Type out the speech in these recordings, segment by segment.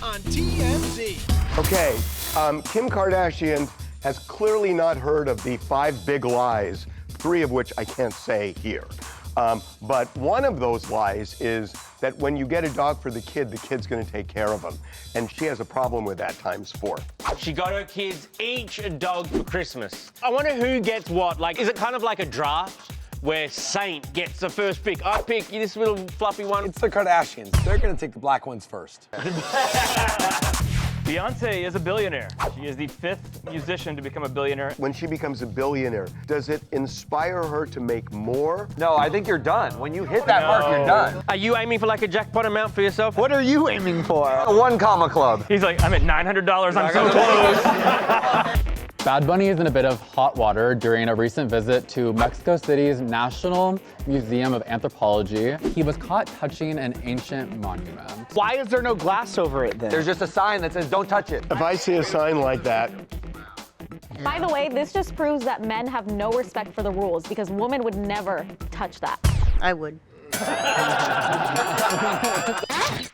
on TMZ. Okay, Kim Kardashian has clearly not heard of the 5 big lies, 3 of which I can't say here. But one of those lies is that when you get a dog for the kid's gonna take care of him. And she has a problem with that ×4. She got her kids each a dog for Christmas. I wonder who gets what. Like, is it kind of like a draft where Saint gets the first pick? I pick this little fluffy one. It's the Kardashians. They're gonna take the black ones first. Beyonce is a billionaire. She is the 5th musician to become a billionaire. When she becomes a billionaire, does it inspire her to make more? No, I think you're done. When you hit that mark, you're done. Are you aiming for like a jackpot amount for yourself? What are you aiming for? A 1 comma club. He's like, I'm at $900, I'm so close. Bad Bunny is in a bit of hot water during a recent visit to Mexico City's National Museum of Anthropology. He was caught touching an ancient monument. Why is there no glass over it then? There's just a sign that says, don't touch it. If I see a sign like that, By the way, this just proves that men have no respect for the rules because women would never touch that. I would.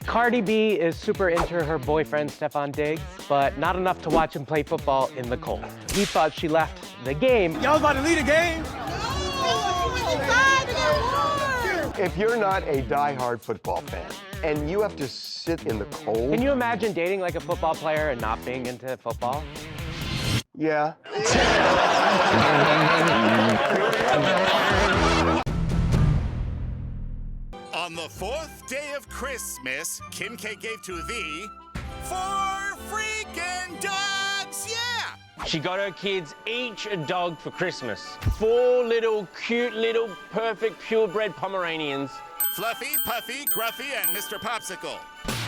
Cardi B is super into her boyfriend, Stefan Diggs, but not enough to watch him play football in the cold. He thought she left the game. Y'all about to lead a game? if you're not a die-hard football fan and you have to sit in the cold. Can you imagine dating like a football player and not being into football? Yeah. On the 4th day of Christmas, Kim K gave to thee 4 freaking dogs, yeah! She got her kids each a dog for Christmas. 4 little, cute little, perfect, purebred Pomeranians. Fluffy, Puffy, Gruffy, and Mr. Popsicle.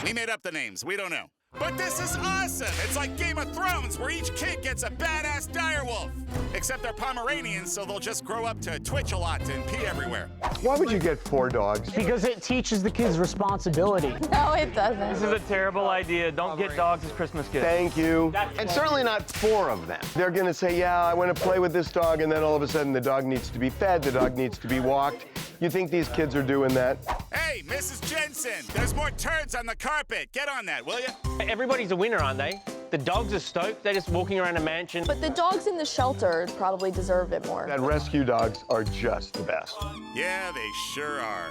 We made up the names, we don't know. But this is awesome! It's like Game of Thrones, where each kid gets a badass direwolf. Except they're Pomeranians, so they'll just grow up to twitch a lot and pee everywhere. Why would you get 4 dogs? Because it teaches the kids responsibility. No, it doesn't. This is a terrible idea. Don't get dogs as Christmas gifts. Thank you. And certainly not 4 of them. They're gonna say, yeah, I wanna play with this dog, and then all of a sudden the dog needs to be fed, the dog needs to be walked. You think these kids are doing that? Hey, Mrs. Jensen, there's more turds on the carpet. Get on that, will you? Everybody's a winner, aren't they? The dogs are stoked. They're just walking around a mansion. But the dogs in the shelter probably deserve it more. That rescue dogs are just the best. Yeah, they sure are.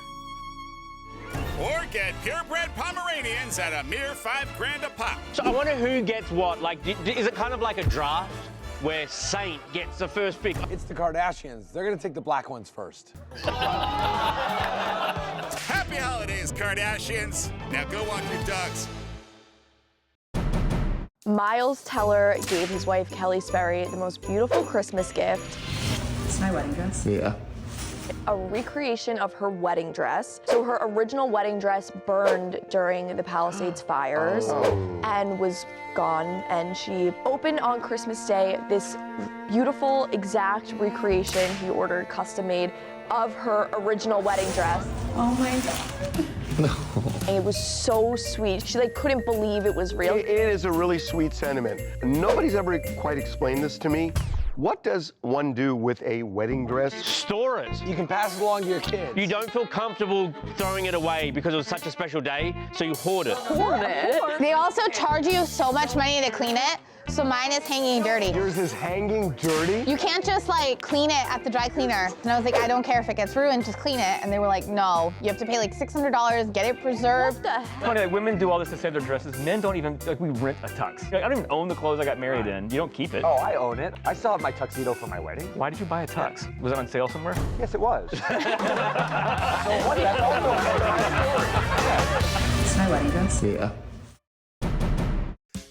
Or get purebred Pomeranians at a mere $5 a pop. So I wonder who gets what. Like, is it kind of like a draft where Saint gets the first pick? It's the Kardashians. They're gonna take the black ones first. Happy holidays, Kardashians. Now go walk your dogs. Miles Teller gave his wife, Kelly Sperry, the most beautiful Christmas gift. It's my wedding dress. Yeah. A recreation of her wedding dress. So her original wedding dress burned during the Palisades fires and was gone. And she opened on Christmas Day this beautiful, exact recreation he ordered custom made of her original wedding dress. Oh my God. And it was so sweet. She couldn't believe it was real. It is a really sweet sentiment. Nobody's ever quite explained this to me. What does one do with a wedding dress? Store it. You can pass it along to your kids. You don't feel comfortable throwing it away because it was such a special day, so you hoard it. Hoard it? They also charge you so much money to clean it, so mine is hanging dirty. Yours is hanging dirty? You can't just clean it at the dry cleaner. And I was like, I don't care if it gets ruined, just clean it. And they were like, no, you have to pay $600, get it preserved. What the heck? Funny, women do all this to save their dresses. Men don't even, we rent a tux. I don't even own the clothes I got married in. You don't keep it. Oh, I own it. I still have my tuxedo for my wedding. Why did you buy a tux? Was it on sale somewhere? Yes, it was. So what? That's also It's my wedding dress. Yeah.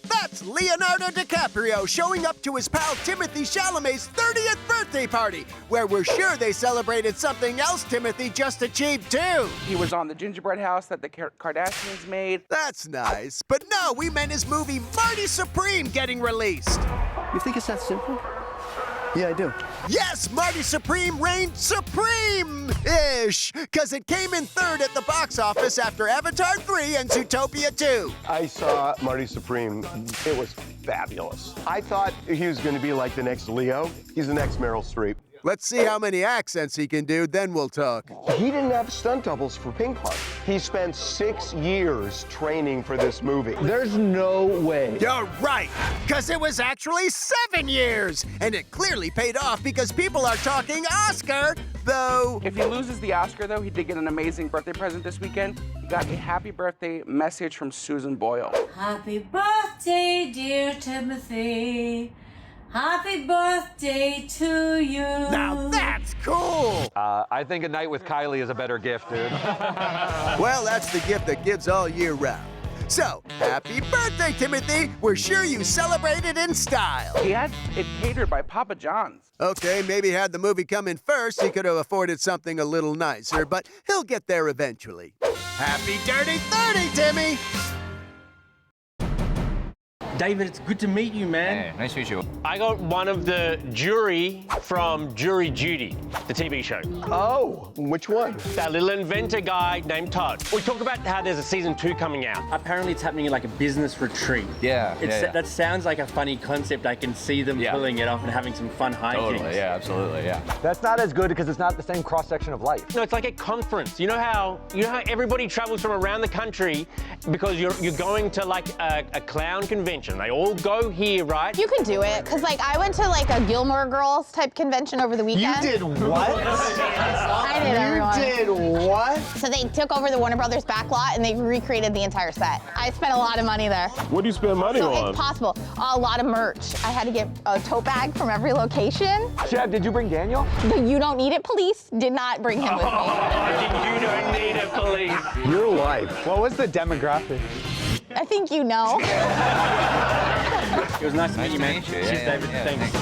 That's Leonardo DiCaprio showing up to his pal Timothee Chalamet's 30th birthday party, where we're sure they celebrated something else Timothy just achieved too. He was on the gingerbread house that the Kardashians made. That's nice. But no, we meant his movie Marty Supreme getting released. You think it's that simple? Yeah, I do. Yes, Marty Supreme reigned supreme-ish, because it came in 3rd at the box office after Avatar 3 and Zootopia 2. I saw Marty Supreme. It was fabulous. I thought he was going to be like the next Leo. He's the next Meryl Streep. Let's see how many accents he can do, then we'll talk. He didn't have stunt doubles for Pink Heart. He spent 6 years training for this movie. There's no way. You're right, because it was actually 7 years, and it clearly paid off because people are talking Oscar, though. If he loses the Oscar, though, he did get an amazing birthday present this weekend. He got a happy birthday message from Susan Boyle. Happy birthday, dear Timothy. Happy birthday to you. Now that's cool. I think a night with Kylie is a better gift, dude. Well, that's the gift that gives all year round. So, happy birthday, Timothy. We're sure you celebrated in style. He had it catered by Papa John's. Okay, maybe had the movie come in first, he could have afforded something a little nicer, but he'll get there eventually. Happy Dirty 30, Timmy! David, it's good to meet you, man. Hey, nice to meet you. I got one of the jury from Jury Duty, the TV show. Oh, which one? That little inventor guy named Todd. We talk about how there's a season 2 coming out. Apparently it's happening in like a business retreat. Yeah, That sounds like a funny concept. I can see them pulling it off and having some fun hijinks. Totally, yeah, absolutely, yeah. That's not as good because it's not the same cross-section of life. No, it's like a conference. You know how everybody travels from around the country because you're going to like a clown convention. They all go here, right? You could do it, because like I went to like a Gilmore Girls type convention over the weekend. You did what? I did, everyone. You did what? So they took over the Warner Brothers back lot and they recreated the entire set. I spent a lot of money there. What do you spend money on? It's possible. A lot of merch. I had to get a tote bag from every location. Chef, did you bring Daniel? The You Don't Need It police did not bring him with me. You don't need a police. Your life. What was the demographic? I think you know. It was nice to meet you, man. Cheers, David. Thanks.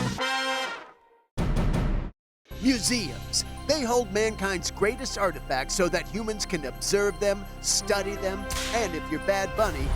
Museums. They hold mankind's greatest artifacts so that humans can observe them, study them, and if you're Bad Bunny,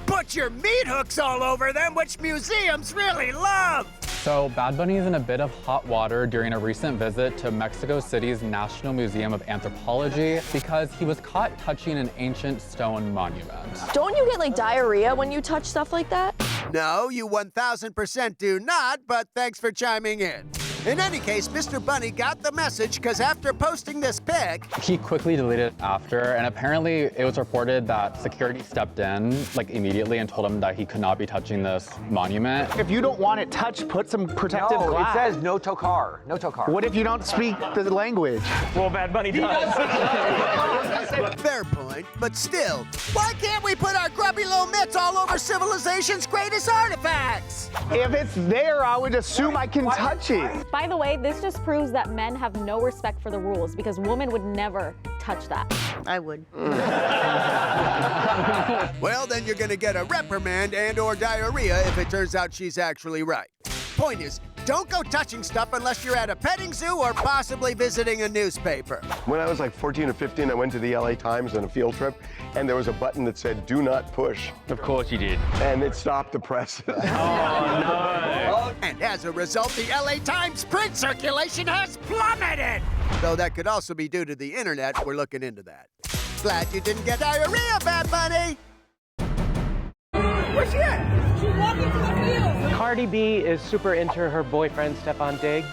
put your meat hooks all over them, which museums really love! So Bad Bunny is in a bit of hot water during a recent visit to Mexico City's National Museum of Anthropology because he was caught touching an ancient stone monument. Don't you get like diarrhea when you touch stuff like that? No, you 1000% do not, but thanks for chiming in. In any case, Mr. Bunny got the message because after posting this pic, he quickly deleted it after, and apparently it was reported that security stepped in like immediately and told him that he could not be touching this monument. If you don't want it touched, put some protective glass. It says no tokar, no tokar. What if you don't speak the language? Well, Bad Bunny does. Fair point, but still, why can't we put our grubby little mitts all over civilization's greatest artifacts? If it's there, I would assume I can touch it. By the way, this just proves that men have no respect for the rules because women would never touch that. I would. Well, then you're gonna get a reprimand and/or diarrhea if it turns out she's actually right. Point is, don't go touching stuff unless you're at a petting zoo or possibly visiting a newspaper. When I was like 14 or 15, I went to the LA Times on a field trip, and there was a button that said, "Do not push." Of course you did. And it stopped the press. Oh, no. And as a result, the LA Times print circulation has plummeted. Though that could also be due to the internet. We're looking into that. Glad you didn't get diarrhea, Bad Bunny. Where's she at? She's walking to the field. Cardi B is super into her boyfriend, Stefan Diggs,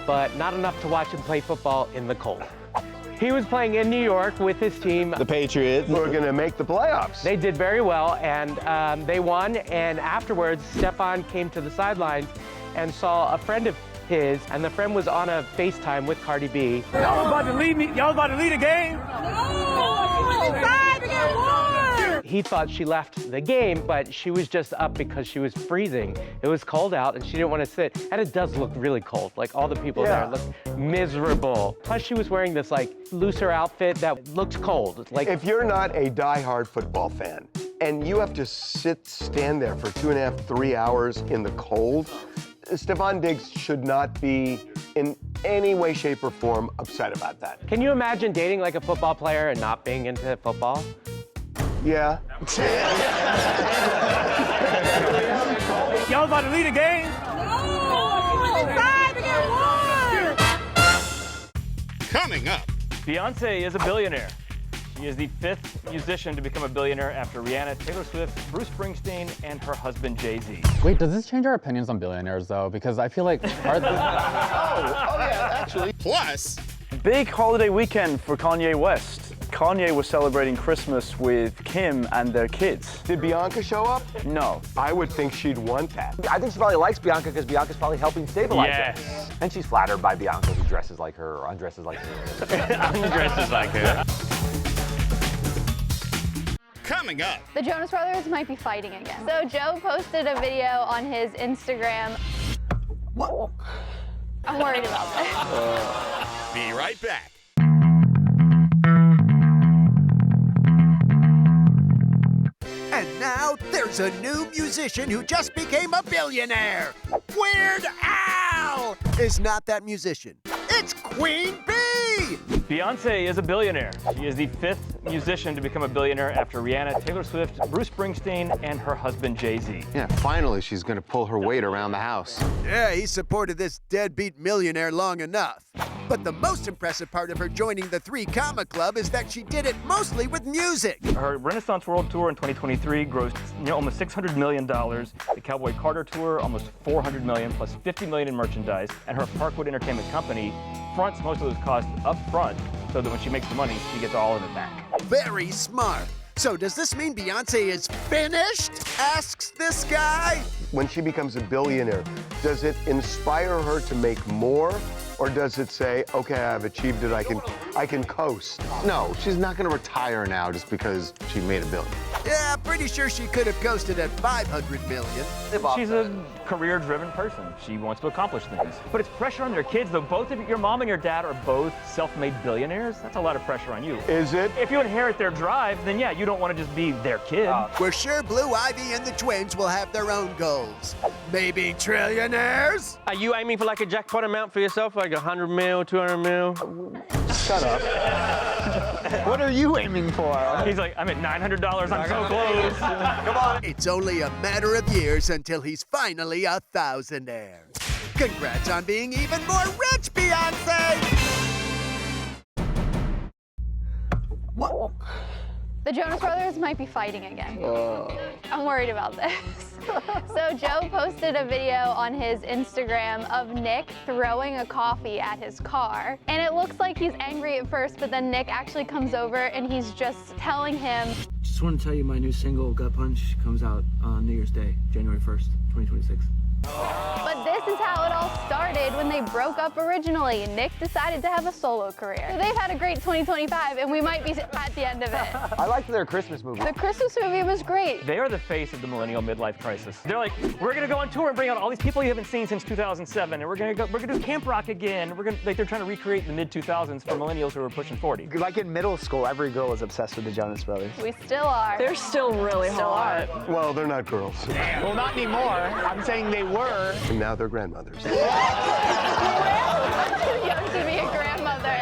but not enough to watch him play football in the cold. He was playing in New York with his team. The Patriots. We're going to make the playoffs. They did very well, and they won. And afterwards, Stefan came to the sidelines and saw a friend of his, and the friend was on a FaceTime with Cardi B. Y'all about to lead me? Y'all about to lead a game? He thought she left the game, but she was just up because she was freezing. It was cold out and she didn't want to sit. And it does look really cold. Like all the people there looked miserable. Plus she was wearing this like looser outfit that looked cold. Like if you're not a diehard football fan and you have to stand there for 2.5, 3 hours in the cold, Stefan Diggs should not be in any way, shape, or form upset about that. Can you imagine dating like a football player and not being into football? Yeah. Y'all about to lead a game? Coming up. Beyonce is a billionaire. She is the 5th musician to become a billionaire after Rihanna, Taylor Swift, Bruce Springsteen, and her husband Jay-Z. Wait, does this change our opinions on billionaires though? Because I feel like yeah, actually. Plus, big holiday weekend for Kanye West. Kanye was celebrating Christmas with Kim and their kids. Did Bianca show up? No. I would think she'd want that. I think she probably likes Bianca because Bianca's probably helping stabilize Yes. it. And she's flattered by Bianca, who dresses like her or undresses like her. Undresses like her. coming up. The Jonas Brothers might be fighting again. So Joe posted a video on his Instagram. What? I'm worried about this. Be right back. And now there's a new musician who just became a billionaire. Weird Al is not that musician. It's Queen Bee. Beyonce is a billionaire. She is the 5th musician to become a billionaire after Rihanna, Taylor Swift, Bruce Springsteen, and her husband Jay-Z. Yeah, finally she's gonna pull her weight around the house. Yeah, he supported this deadbeat millionaire long enough. But the most impressive part of her joining the 3 Comma Club is that she did it mostly with music. Her Renaissance World Tour in 2023 grossed almost $600 million. The Cowboy Carter Tour, almost $400 million, plus $50 million in merchandise. And her Parkwood Entertainment Company fronts most of those costs up front so that when she makes the money, she gets all of it back. Very smart. So does this mean Beyonce is finished? Asks this guy. When she becomes a billionaire, does it inspire her to make more? Or does it say, okay, I've achieved it, I can coast? No, she's not gonna retire now just because she made $1 billion. Yeah, pretty sure she could have coasted at 500 million. She's a career-driven person. She wants to accomplish things. But it's pressure on their kids, though. Both of your mom and your dad are both self-made billionaires. That's a lot of pressure on you. Is it? If you inherit their drive, then yeah, you don't want to just be their kid. We're sure Blue Ivy and the twins will have their own goals. Maybe trillionaires? Are you aiming for like a jackpot amount for yourself, like 100 mil, 200 mil? Shut up. What are you aiming for? He's like, I'm at $900, I'm so close. Come on. It's only a matter of years until he's finally a thousandaire. Congrats on being even more rich, Beyonce! What? The Jonas Brothers might be fighting again. I'm worried about this. So Joe posted a video on his Instagram of Nick throwing a coffee at his car. And it looks like he's angry at first, but then Nick actually comes over and he's just telling him, Just want to tell you my new single, Gut Punch, comes out on New Year's Day, January 1st, 2026. But this is how it all started when they broke up originally. Nick decided to have a solo career. So they've had a great 2025 and we might be at the end of it. I liked their Christmas movie. The Christmas movie was great. They are the face of the millennial midlife crisis. They're like, we're gonna go on tour and bring out all these people you haven't seen since 2007, and we're gonna do Camp Rock again. They're trying to recreate the mid-2000s for millennials who are pushing 40. Like in middle school, every girl was obsessed with the Jonas Brothers. We still are. They're still really hot. Well, they're not girls. Well, not anymore. I'm saying they were. And now they're grandmothers. Too young to be a grandmother.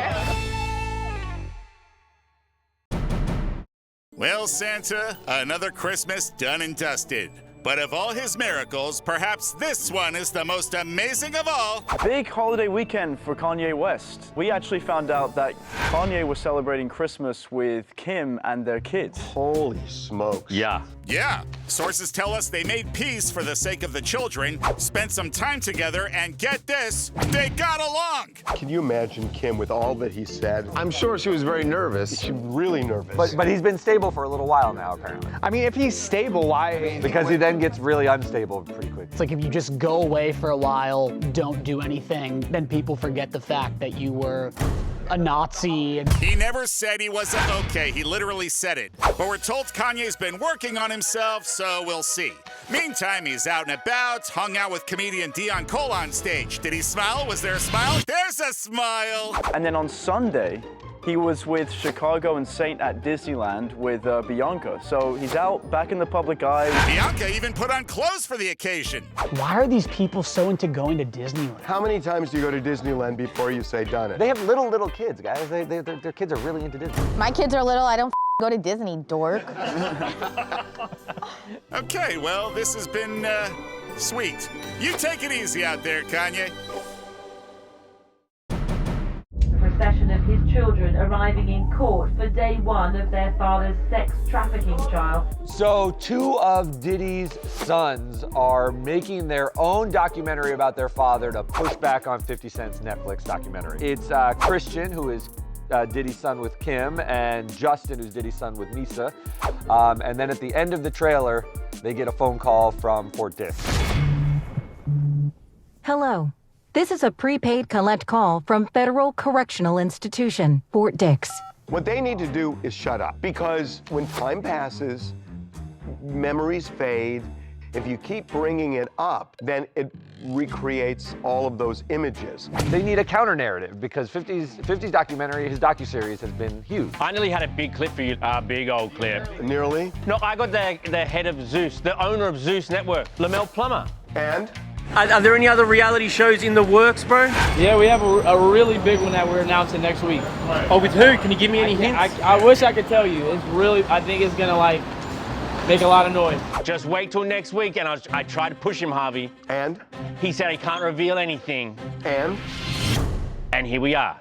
Well, Santa, another Christmas done and dusted. But of all his miracles, perhaps this one is the most amazing of all. Big holiday weekend for Kanye West. We actually found out that Kanye was celebrating Christmas with Kim and their kids. Holy smokes. Yeah. Yeah, sources tell us they made peace for the sake of the children, spent some time together, and get this, they got along. Can you imagine Kim with all that he said? I'm sure she was very nervous. She's really nervous. But he's been stable for a little while now, apparently. I mean, if he's stable, why? Because he then gets really unstable pretty quick. It's like if you just go away for a while, don't do anything, then people forget the fact that you were a Nazi. He never said he wasn't okay. He literally said it. But we're told Kanye's been working on himself, so we'll see. Meantime, he's out and about, hung out with comedian Dion Cole on stage. Did he smile? Was there a smile? There's a smile! And then on Sunday, he was with Chicago and Saint at Disneyland with Bianca. So he's out back in the public eye. Bianca even put on clothes for the occasion. Why are these people so into going to Disneyland? How many times do you go to Disneyland before you say done it? They have little kids, guys. Their kids are really into Disney. My kids are little, I don't go to Disney, dork. Okay, well, this has been sweet. You take it easy out there, Kanye. The procession of his children arriving in court for day one of their father's sex trafficking trial. So 2 of Diddy's sons are making their own documentary about their father to push back on 50 Cent's Netflix documentary. It's Christian, who is Diddy's son with Kim, and Justin, who's Diddy's son with Misa. And then at the end of the trailer, they get a phone call from Fort Dix. Hello. This is a prepaid collect call from Federal Correctional Institution, Fort Dix. What they need to do is shut up, because when time passes, memories fade. If you keep bringing it up, then it recreates all of those images. They need a counter narrative because 50's documentary, his docuseries, has been huge. I nearly had a big clip for you, big old clip. Nearly? No, I got the head of Zeus, the owner of Zeus Network, Lamel Plummer. And? Are there any other reality shows in the works, bro? Yeah, we have a really big one that we're announcing next week. Oh, with who? Can you give me any hints? I wish I could tell you. It's really, I think it's gonna like make a lot of noise. Just wait till next week, and I tried to push him, Harvey. And? He said he can't reveal anything. And? And here we are.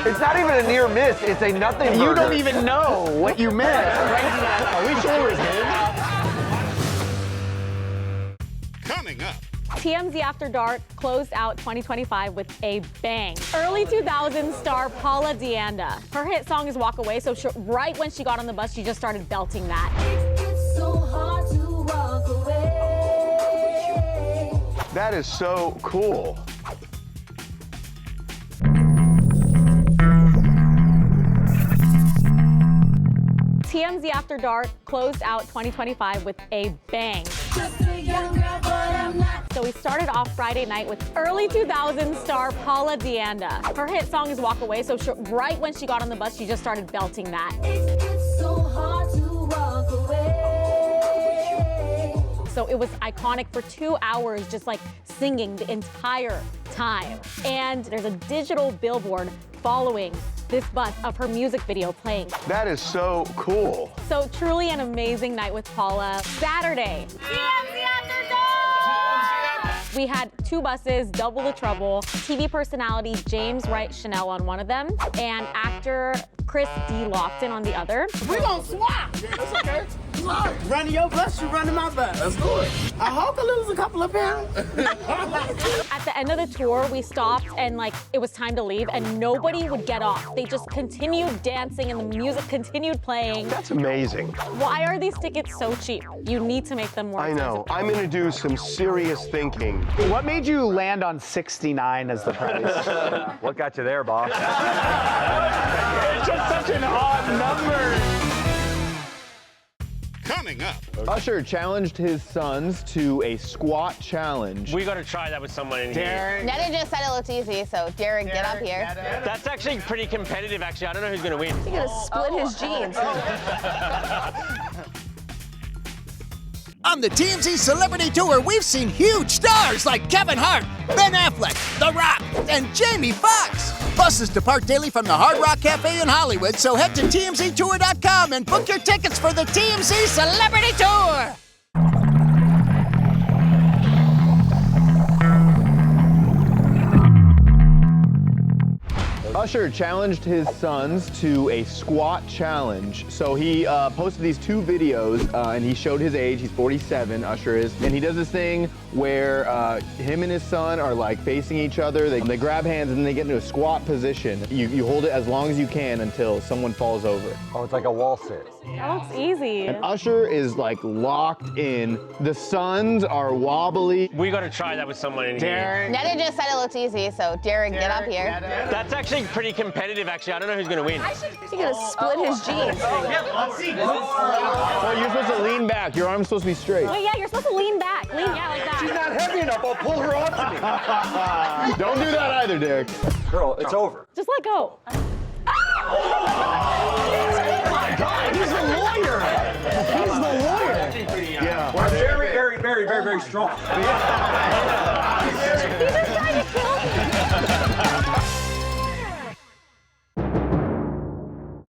It's not even a near miss, it's a nothing burger. You don't even know what you missed. Are we sure it was him? Coming up. TMZ After Dark closed out 2025 with a bang. Early 2000s star Paula Deanda. Her hit song is Walk Away, so right when she got on the bus, she just started belting that. It's so hard to walk away. That is so cool. TMZ After Dark closed out 2025 with a bang. So we started off Friday night with early 2000s star Paula Deanda. Her hit song is Walk Away, so right when she got on the bus, she just started belting that. It's so hard to walk away. So it was iconic for 2 hours, just like singing the entire time. And there's a digital billboard following this bus of her music video playing. That is so cool. So truly an amazing night with Paula. Saturday. TMZ After Dark! We had 2 buses, double the trouble. TV personality James Wright Chanel on one of them, and actor Chris D. Lofton on the other. We gonna swap. It's okay. Running your bus, you running my bus. Let's do it. I hope I lose a couple of pounds. At the end of the tour, we stopped and like it was time to leave, and nobody would get off. They just continued dancing and the music continued playing. That's amazing. Why are these tickets so cheap? You need to make them more I know. I'm gonna do some serious thinking. What made you land on 69 as the price? What got you there, boss? It's just such an odd number. Coming up. Usher challenged his sons to a squat challenge. We gotta try that with someone in here. Netta just said it looks easy, so Derek, get up here. That's actually pretty competitive, actually. I don't know who's gonna win. He's gonna split his jeans. On the TMZ Celebrity Tour, we've seen huge stars like Kevin Hart, Ben Affleck, The Rock, and Jamie Foxx. Buses depart daily from the Hard Rock Cafe in Hollywood, so head to TMZTour.com and book your tickets for the TMZ Celebrity Tour. Usher challenged his sons to a squat challenge. So he posted these 2 videos and he showed his age. He's 47, Usher is. And he does this thing where him and his son are like facing each other. They grab hands and then they get into a squat position. You hold it as long as you can until someone falls over. Oh, it's like a wall sit. That looks easy. And Usher is like locked in. The sons are wobbly. We gotta try that with someone in here. Netta just said it looks easy, so Derek, get up here. That's actually pretty competitive, actually. I don't know who's gonna win. He's gonna split his jeans. Oh, you're supposed to lean back. Your arm's supposed to be straight. Wait, yeah, you're supposed to lean back. Lean, yeah, like that. She's not heavy enough. I'll pull her onto me. Don't do that either, Derek. Girl, it's over. Just let go. Oh my God, he's the lawyer. He's the lawyer. Yeah. We're very, very, very, very, very strong. These are